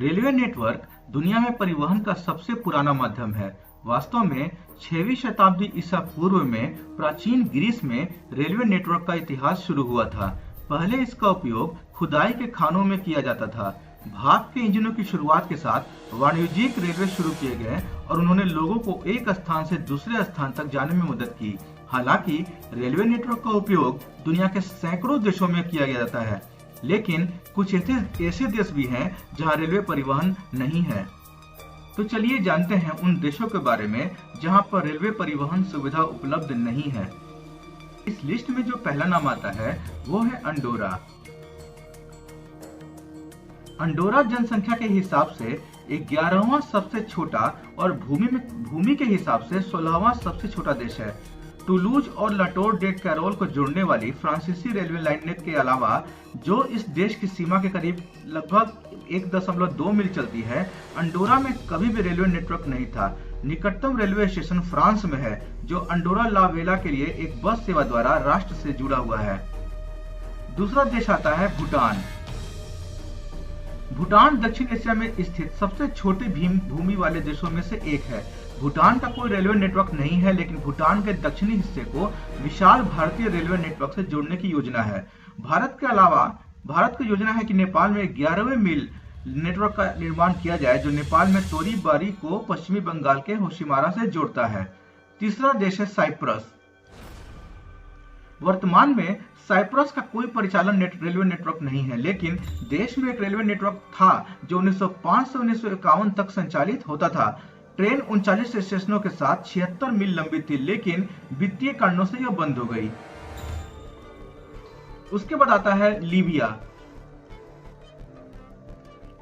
Railway network दुनिया में परिवहन का सबसे पुराना माध्यम है। वास्तव में 6वीं शताब्दी ईसा पूर्व में प्राचीन ग्रीस में रेलवे नेटवर्क का इतिहास शुरू हुआ था। पहले इसका उपयोग खुदाई के खानों में किया जाता था। भाप के इंजनों की शुरुआत के साथ वाणिज्यिक रेलवे शुरू किए गए और उन्होंने लोगों को एक स्थान से दूसरे स्थान तक जाने में मदद की। हालांकि रेलवे नेटवर्क का उपयोग दुनिया के सैकड़ों देशों में किया जाता है, लेकिन कुछ ऐसे देश भी हैं जहां रेलवे परिवहन नहीं है। तो चलिए जानते हैं उन देशों के बारे में जहां पर रेलवे परिवहन सुविधा उपलब्ध नहीं है। इस लिस्ट में जो पहला नाम आता है वो है अंडोरा। अंडोरा जनसंख्या के हिसाब से 11वां सबसे छोटा और भूमि के हिसाब से 16वां सबसे छोटा देश है। टूलूज और लाटोर डे कैरोल को जोड़ने वाली फ्रांसीसी रेलवे लाइन के अलावा जो इस देश की सीमा के करीब लगभग 1.2 मील चलती है, अंडोरा में कभी भी रेलवे नेटवर्क नहीं था। निकटतम रेलवे स्टेशन फ्रांस में है, जो अंडोरा ला वेला के लिए एक बस सेवा द्वारा राष्ट्र से जुड़ा हुआ है। दूसरा देश आता है भूटान। भूटान दक्षिण एशिया में स्थित सबसे छोटे भूमि वाले देशों में से एक है। भूटान का कोई रेलवे नेटवर्क नहीं है, लेकिन भूटान के दक्षिणी हिस्से को विशाल भारतीय रेलवे नेटवर्क से जोड़ने की योजना है। भारत के अलावा भारत की योजना है कि नेपाल में 11वें मील नेटवर्क का निर्माण किया जाए, जो नेपाल में तोरी बारी को पश्चिमी बंगाल के होशिमारा से जोड़ता है। तीसरा देश है साइप्रस। वर्तमान में साइप्रस का कोई परिचालन रेलवे नेटवर्क नहीं है, लेकिन देश में एक रेलवे नेटवर्क था जो 1905 से 1951 तक संचालित होता था। ट्रेन 39 स्टेशनों के साथ 76 मील लंबी थी, लेकिन वित्तीय कारणों से यह बंद हो गई। उसके बाद आता है लीबिया।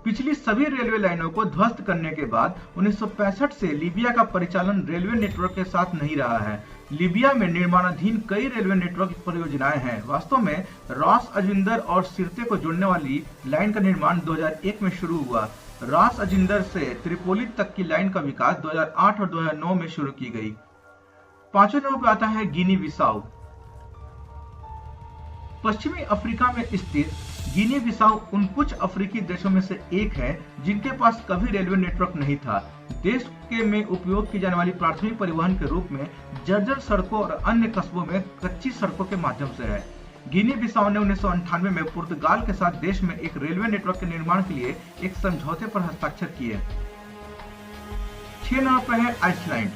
पिछली सभी रेलवे लाइनों को ध्वस्त करने के बाद 1965 से लीबिया का परिचालन रेलवे नेटवर्क के साथ नहीं रहा है। लीबिया में निर्माणाधीन कई रेलवे नेटवर्क परियोजनाएं हैं। वास्तव में रास अजिंदर और सिरते को जोड़ने वाली लाइन का निर्माण 2001 में शुरू हुआ। रास अजिंदर से त्रिपोली तक की लाइन का विकास 2008 और 2009 में शुरू की गई। पांचवें नंबर पर आता है गिनी बिसाऊ। पश्चिमी अफ्रीका में स्थित गिनी बिसाऊ उन कुछ अफ्रीकी देशों में से एक है जिनके पास कभी रेलवे नेटवर्क नहीं था। देश के में उपयोग की जाने वाली प्राथमिक परिवहन के रूप में जर्जर सड़कों और अन्य कस्बों में कच्ची सड़कों के माध्यम से है। गिनी बिसाऊ ने 1998 में पुर्तगाल के साथ देश में एक रेलवे नेटवर्क के निर्माण के लिए एक समझौते पर हस्ताक्षर किए। 6 नंबर पर है आइसलैंड।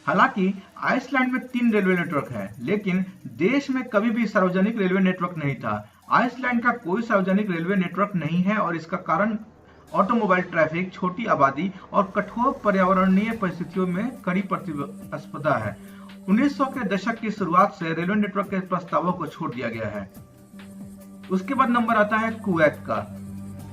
हालांकि आइसलैंड में 3 रेलवे नेटवर्क है, लेकिन देश में कभी भी सार्वजनिक रेलवे नेटवर्क नहीं था। आइसलैंड का कोई सार्वजनिक रेलवे नेटवर्क नहीं है और इसका कारण ऑटोमोबाइल ट्रैफिक, छोटी आबादी और कठोर पर्यावरणीय परिस्थितियों में कड़ी प्रतिस्पर्धा है। 1900 के दशक की शुरुआत से रेलवे नेटवर्क के प्रस्तावों को छोड़ दिया गया है। उसके बाद नंबर आता है कुवैत का।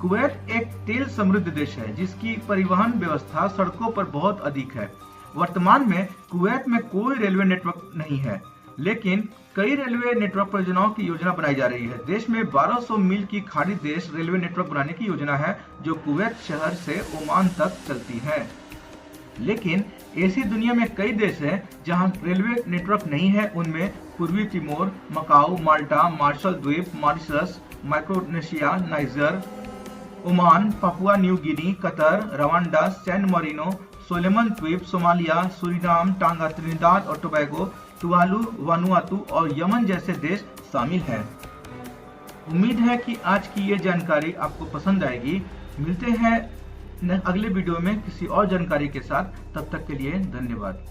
कुवैत एक तेल समृद्ध देश है जिसकी परिवहन व्यवस्था सड़कों पर बहुत अधिक है। वर्तमान में कुवैत में कोई रेलवे नेटवर्क नहीं है, लेकिन कई रेलवे नेटवर्क परियोजनाओं की योजना बनाई जा रही है। देश में 1200 मील की खाड़ी देश रेलवे नेटवर्क बनाने की योजना है, जो कुवैत शहर से ओमान तक चलती है। लेकिन ऐसी दुनिया में कई देश हैं जहां रेलवे नेटवर्क नहीं है। उनमें पूर्वी तिमोर, मकाऊ, माल्टा, मार्शल द्वीप, Mauritius, Micronesia, Niger, Oman, Papua New Guinea, Qatar, Rwanda, San Marino, Solomon द्वीप, सोमालिया, सूरिनाम, टांगा, त्रिनिदाद और टोबैगो, तुवालू, वानुआतू और यमन जैसे देश शामिल हैं। उम्मीद है कि आज की ये जानकारी आपको पसंद आएगी। मिलते हैं अगले वीडियो में किसी और जानकारी के साथ। तब तक के लिए धन्यवाद।